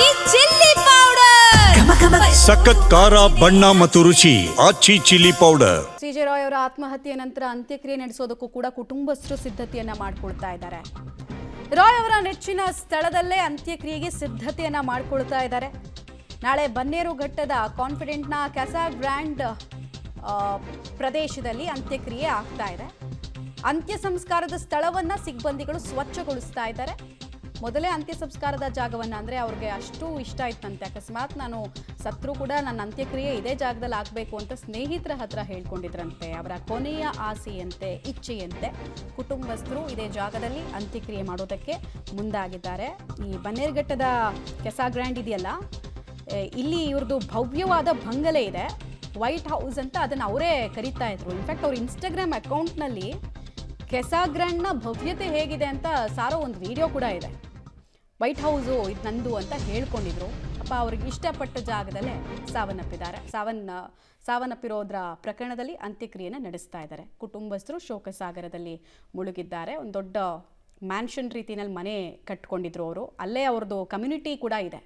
ಆಚಿ chilli powder ಸಖತ್ ಖಾರ ಬಣ್ಣ ಮತ್ತು ರುಚಿ ಆಚಿ ಚಿಲ್ಲಿ ಪೌಡರ್. ಸಿಜೆ ರಾಯ್ ಅವರ ಆತ್ಮಹತ್ಯೆ ನಂತರ ಅಂತ್ಯಕ್ರಿಯೆ ನಡೆಸೋದಕ್ಕೂ ಕೂಡ ಕುಟುಂಬಸ್ಥರು ಸಿದ್ಧತೆಯನ್ನ ಮಾಡಿಕೊಳ್ತಾ ಇದ್ದಾರೆ. ರಾಯ್ ಅವರ ನೆಚ್ಚಿನ ಸ್ಥಳದಲ್ಲೇ ಅಂತ್ಯಕ್ರಿಯೆಗೆ ಸಿದ್ಧತೆಯನ್ನ ಮಾಡಿಕೊಳ್ತಾ ಇದ್ದಾರೆ. ನಾಳೆ ಬನ್ನೇರುಘಟ್ಟದ ಕಾನ್ಫಿಡೆಂಟ್ನ ಕ್ಯಾಸಾ ಗ್ರ್ಯಾಂಡ್ ಪ್ರದೇಶದಲ್ಲಿ ಅಂತ್ಯಕ್ರಿಯೆ ಆಗ್ತಾ ಇದೆ. ಅಂತ್ಯ ಸಂಸ್ಕಾರದ ಸ್ಥಳವನ್ನ ಸಿಬ್ಬಂದಿಗಳು ಸ್ವಚ್ಛಗೊಳಿಸ್ತಾ ಇದ್ದಾರೆ. ಮೊದಲೇ ಅಂತ್ಯ ಸಂಸ್ಕಾರದ ಜಾಗವನ್ನು ಅಂದರೆ ಅವ್ರಿಗೆ ಅಷ್ಟು ಇಷ್ಟ ಇತ್ತಂತೆ. ಅಕಸ್ಮಾತ್ ನಾನು ಸತ್ರು ಕೂಡ ನನ್ನ ಅಂತ್ಯಕ್ರಿಯೆ ಇದೇ ಜಾಗದಲ್ಲಿ ಆಗಬೇಕು ಅಂತ ಸ್ನೇಹಿತರ ಹತ್ರ ಹೇಳ್ಕೊಂಡಿದ್ರಂತೆ. ಅವರ ಕೊನೆಯ ಆಸೆಯಂತೆ ಇಚ್ಛೆಯಂತೆ ಕುಟುಂಬಸ್ಥರು ಇದೇ ಜಾಗದಲ್ಲಿ ಅಂತ್ಯಕ್ರಿಯೆ ಮಾಡೋದಕ್ಕೆ ಮುಂದಾಗಿದ್ದಾರೆ. ಈ ಬನ್ನೇರುಘಟ್ಟದ ಕೆಸಾ ಗ್ರ್ಯಾಂಡ್ ಇದೆಯಲ್ಲ, ಇಲ್ಲಿ ಇವ್ರದ್ದು ಭವ್ಯವಾದ ಬಂಗಲೆ ಇದೆ, ವೈಟ್ ಹೌಸ್ ಅಂತ ಅದನ್ನು ಅವರೇ ಕರೀತಾ ಇದ್ರು. ಇನ್ಫ್ಯಾಕ್ಟ್ ಅವ್ರ ಇನ್ಸ್ಟಾಗ್ರಾಮ್ ಅಕೌಂಟ್ನಲ್ಲಿ ಕೆಸಾ ಗ್ರ್ಯಾಂಡ್ನ ಭವ್ಯತೆ ಹೇಗಿದೆ ಅಂತ ಸಾರೋ ಒಂದು ವಿಡಿಯೋ ಕೂಡ ಇದೆ. ವೈಟ್ ಹೌಸು ಇದು ನಂದು ಅಂತ ಹೇಳ್ಕೊಂಡಿದ್ರು. ಅಪ್ಪ ಅವ್ರಿಗೆ ಇಷ್ಟಪಟ್ಟ ಜಾಗದಲ್ಲೇ ಸಾವನ್ನಪ್ಪಿರೋದ್ರ ಪ್ರಕರಣದಲ್ಲಿ ಅಂತ್ಯಕ್ರಿಯೆನ ನಡೆಸ್ತಾ ಇದ್ದಾರೆ. ಕುಟುಂಬಸ್ಥರು ಶೋಕಸಾಗರದಲ್ಲಿ ಮುಳುಗಿದ್ದಾರೆ. ಒಂದು ದೊಡ್ಡ ಮ್ಯಾನ್ಷನ್ ರೀತಿಯಲ್ಲಿ ಮನೆ ಕಟ್ಕೊಂಡಿದ್ರು ಅವರು. ಅಲ್ಲೇ ಅವ್ರದ್ದು ಕಮ್ಯುನಿಟಿ ಕೂಡ ಇದೆ.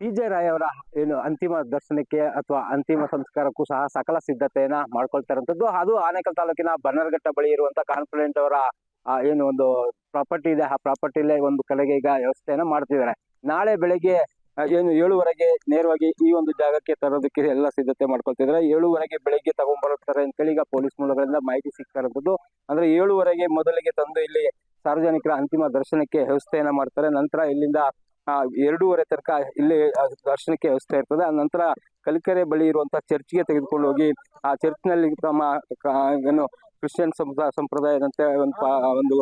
ಸಿಜೆ ರಾಯ್ ಅವರ ಏನು ಅಂತಿಮ ದರ್ಶನಕ್ಕೆ ಅಥವಾ ಅಂತಿಮ ಸಂಸ್ಕಾರಕ್ಕೂ ಸಹ ಸಕಲ ಸಿದ್ಧತೆಯನ್ನ ಮಾಡ್ಕೊಳ್ತಾ ಇರುವಂತದ್ದು. ಅದು ಆನೇಕಲ್ ತಾಲೂಕಿನ ಬನ್ನರ್ಘಟ್ಟ ಬಳಿ ಇರುವಂತ ಕಾನ್ಫಿಡೆಂಟ್ ಅವರ ಏನು ಒಂದು ಪ್ರಾಪರ್ಟಿ ಇದೆ, ಆ ಪ್ರಾಪರ್ಟಿಲೇ ಒಂದು ಕಡೆಗೆ ಈಗ ವ್ಯವಸ್ಥೆಯನ್ನ ಮಾಡ್ತಿದ್ದಾರೆ. ನಾಳೆ ಬೆಳಗ್ಗೆ ಏನು 7:30ಗೆ ನೇರವಾಗಿ ಈ ಒಂದು ಜಾಗಕ್ಕೆ ತರೋದಕ್ಕೆ ಎಲ್ಲ ಸಿದ್ಧತೆ ಮಾಡ್ಕೊಳ್ತಿದ್ದಾರೆ. 7:30ಗೆ ಬೆಳಿಗ್ಗೆ ತಗೊಂಡ್ಬರುತ್ತಾರೆ ಅಂತೇಳಿ ಈಗ ಪೊಲೀಸ್ ಮೂಲಗಳಿಂದ ಮಾಹಿತಿ ಸಿಗ್ತಾ ಇರುವಂತದ್ದು. ಅಂದ್ರೆ 7:30ಗೆ ಮೊದಲಿಗೆ ತಂದು ಇಲ್ಲಿ ಸಾರ್ವಜನಿಕರ ಅಂತಿಮ ದರ್ಶನಕ್ಕೆ ವ್ಯವಸ್ಥೆಯನ್ನ ಮಾಡ್ತಾರೆ. ನಂತರ ಇಲ್ಲಿಂದ 2:30 ತನಕ ಇಲ್ಲಿ ದರ್ಶನಕ್ಕೆ ವ್ಯವಸ್ಥೆ ಇರ್ತದೆ. ಆ ನಂತರ ಕಲಿಕೆರೆ ಬಳಿ ಇರುವಂತಹ ಚರ್ಚ್ಗೆ ತೆಗೆದುಕೊಂಡು ಹೋಗಿ ಆ ಚರ್ಚ್ನಲ್ಲಿ ತಮ್ಮ ಏನು ಕ್ರಿಶ್ಚಿಯನ್ ಸಂಪ್ರದಾಯದಂತೆ ಒಂದು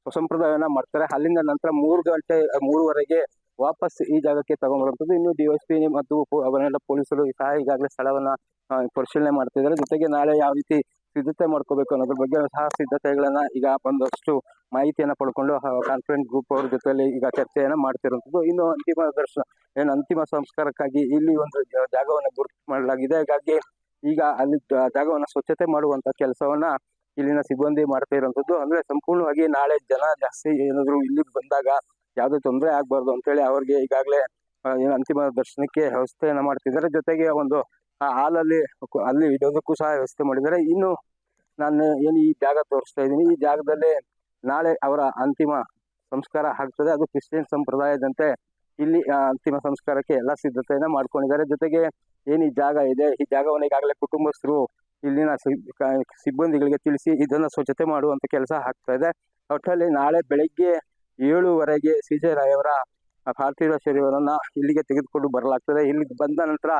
ಸಂಪ್ರದಾಯವನ್ನ ಮಾಡ್ತಾರೆ. ಅಲ್ಲಿಂದ ನಂತರ 3:30ಗೆ ವಾಪಸ್ ಈ ಜಾಗಕ್ಕೆ ತಗೊಂಡ್ಬರುವಂಥದ್ದು. ಇನ್ನು DSP ಮತ್ತು ಅವರೆಲ್ಲ ಪೊಲೀಸರು ಸಹ ಈಗಾಗಲೇ ಸ್ಥಳವನ್ನ ಪರಿಶೀಲನೆ ಮಾಡ್ತಿದ್ದಾರೆ. ಜೊತೆಗೆ ನಾಳೆ ಯಾವ ರೀತಿ ಸಿದ್ಧತೆ ಮಾಡ್ಕೋಬೇಕು ಅನ್ನೋದ್ರ ಬಗ್ಗೆ ಸಹ ಸಿದ್ಧತೆಗಳನ್ನ ಈಗ ಒಂದಷ್ಟು ಮಾಹಿತಿಯನ್ನ ಪಡ್ಕೊಂಡು ಕಾನ್ಫಿಡೆಂಟ್ ಗ್ರೂಪ್ ಅವ್ರ ಜೊತೆಲಿ ಈಗ ಚರ್ಚೆಯನ್ನ ಮಾಡ್ತಿರುವಂಥದ್ದು. ಇನ್ನು ಅಂತಿಮ ಸಂಸ್ಕಾರಕ್ಕಾಗಿ ಇಲ್ಲಿ ಒಂದು ಜಾಗವನ್ನ ಗುರುತು ಮಾಡಲಾಗಿದೆ. ಹಾಗಾಗಿ ಈಗ ಅಲ್ಲಿ ಜಾಗವನ್ನ ಸ್ವಚ್ಛತೆ ಮಾಡುವಂತ ಕೆಲಸವನ್ನ ಇಲ್ಲಿನ ಸಿಬ್ಬಂದಿ ಮಾಡ್ತಾ ಇರುವಂತದ್ದು. ಅಂದ್ರೆ ಸಂಪೂರ್ಣವಾಗಿ ನಾಳೆ ಜನ ಜಾಸ್ತಿ ಏನಾದ್ರು ಇಲ್ಲಿಗೆ ಬಂದಾಗ ಯಾವ್ದೇ ತೊಂದರೆ ಆಗ್ಬಾರ್ದು ಅಂತೇಳಿ ಅವ್ರಿಗೆ ಈಗಾಗಲೇ ಅಂತಿಮ ದರ್ಶನಕ್ಕೆ ವ್ಯವಸ್ಥೆಯನ್ನ ಮಾಡ್ತಿದ್ದಾರೆ. ಜೊತೆಗೆ ಒಂದು ಹಾಲಲ್ಲಿ ಅಲ್ಲಿ ಇಡೋದಕ್ಕೂ ಸಹ ವ್ಯವಸ್ಥೆ ಮಾಡಿದ್ದಾರೆ. ಇನ್ನು ನಾನು ಏನು ಈ ಜಾಗ ತೋರಿಸ್ತಾ ಇದ್ದೀನಿ, ಈ ಜಾಗದಲ್ಲೇ ನಾಳೆ ಅವರ ಅಂತಿಮ ಸಂಸ್ಕಾರ ಆಗ್ತದೆ. ಅದು ಕ್ರಿಶ್ಚಿಯನ್ ಸಂಪ್ರದಾಯದಂತೆ ಇಲ್ಲಿ ಅಂತಿಮ ಸಂಸ್ಕಾರಕ್ಕೆ ಎಲ್ಲ ಸಿದ್ಧತೆಯನ್ನ ಮಾಡ್ಕೊಂಡಿದ್ದಾರೆ. ಜೊತೆಗೆ ಏನ್ ಈ ಜಾಗ ಇದೆ, ಈ ಜಾಗವನ್ನು ಈಗಾಗಲೇ ಕುಟುಂಬಸ್ಥರು ಇಲ್ಲಿನ ಸಿಬ್ಬಂದಿಗಳಿಗೆ ತಿಳಿಸಿ ಇದನ್ನ ಸ್ವಚ್ಛತೆ ಮಾಡುವಂತ ಕೆಲಸ ಆಗ್ತಾ ಇದೆ. ಒಟ್ಟಲ್ಲಿ ನಾಳೆ ಬೆಳಿಗ್ಗೆ 7:30ಗೆ ಸಿಜೆ ರಾಯ್ ಅವರ ಪಾರ್ಥಿವ ಶರೀರವನ್ನ ಇಲ್ಲಿಗೆ ತೆಗೆದುಕೊಂಡು ಬರಲಾಗ್ತದೆ. ಇಲ್ಲಿಗೆ ಬಂದ ನಂತರ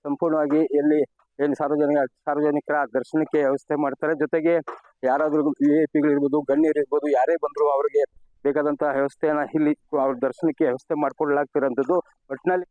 ಸಂಪೂರ್ಣವಾಗಿ ಇಲ್ಲಿ ಏನು ಸಾರ್ವಜನಿಕರ ದರ್ಶನಕ್ಕೆ ವ್ಯವಸ್ಥೆ ಮಾಡ್ತಾರೆ. ಜೊತೆಗೆ ಯಾರಾದ್ರೂ VIP ಗಳಿರ್ಬೋದು, ಗಣ್ಯರು ಇರ್ಬೋದು, ಯಾರೇ ಬಂದ್ರು ಅವ್ರಿಗೆ ಬೇಕಾದಂತಹ ವ್ಯವಸ್ಥೆಯನ್ನ ಇಲ್ಲಿ ಅವ್ರ ದರ್ಶನಕ್ಕೆ ವ್ಯವಸ್ಥೆ ಮಾಡ್ಕೊಳ್ಳಲಾಗ್ತಿರೋಂಥದ್ದು. ಒಟ್ಟಿನಲ್ಲಿ